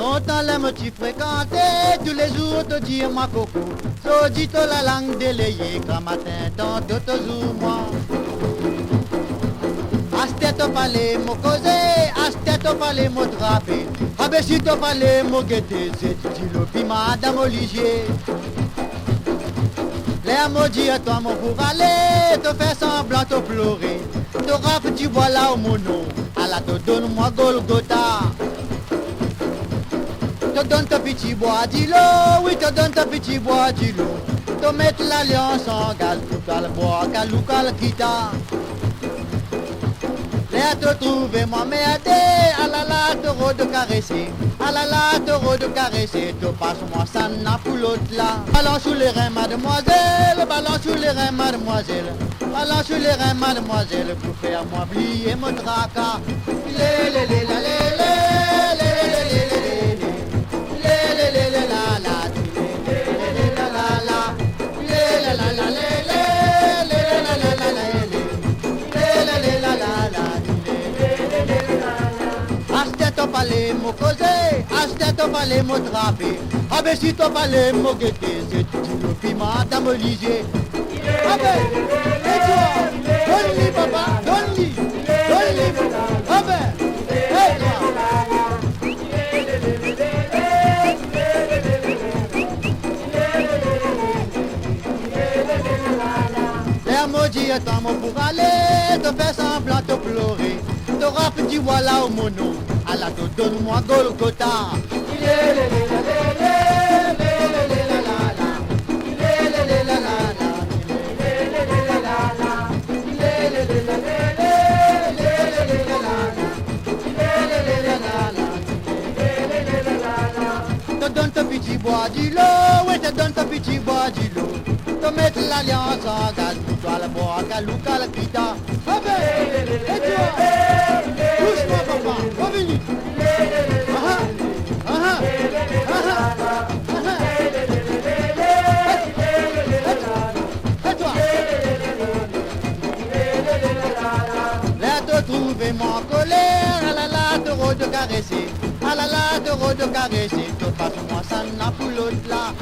Longtemps l'aime-tu fréquenter, tous les jours te dire ma coco. So dit la langue délayée, quand matin tantôt toujours moi. Astet au palais mo causé, astet au palais mo drapé. Abessi au palais mo guetté, c'est dit le piment madame Olivier. Les maudits à toi mon pour aller, te faire semblant te pleurer. Te rap du bois là au mono, à la te donne moi Golgotha. Te donne ta petit bois d'îlot, oui te donne ta petit bois d'îlot. Te mettre l'alliance en gaz, tout à le bois, calou cal quitta. Léa te trouver moi merde, à la la te de caresser, à la la te de caresser, te passe moi ça n'a pour l'autre là. Ballon sous les reins mademoiselle, ballon sous les reins mademoiselle, ballon sous les reins mademoiselle, pour faire moi oublier mon tracas. Lé lé lé la lé lé lé lé lé lé lé lé lé lé la la lé lé lé la la la lé la la la lé lé lé la la la lé lé lé la la la. Astet au palais mo causé, astet au palais mo drapé. Abessi au palais mo guetté, c'est tout le piment madame Olivier. Abe, et toi, donne-lui papa, donne-lui, donne-lui, abe, et toi. Les maudits attendent mon pour aller, te faire semblant te pleurer. Te rap du voilà au mono, à la te donne-moi Golgotha. Te donne ta petit bois d'îlot, oui te donne ta petit bois d'îlot. Te mettre l'alliance en gaz, toi le bois, calou cal quitta. Et toi, touche-moi papa, revenez. Et toi, là te trouver mon colère, à la la te de caresser, à la la te de caresser, te passe moi ça n'a pour l'autre là.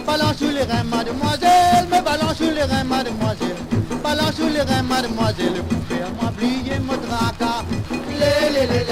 Balance sous les reins mademoiselle, me balance sous les reins mademoiselle, balance sous les reins mademoiselle, pour faire moi plier mon tracas. Lé lé lé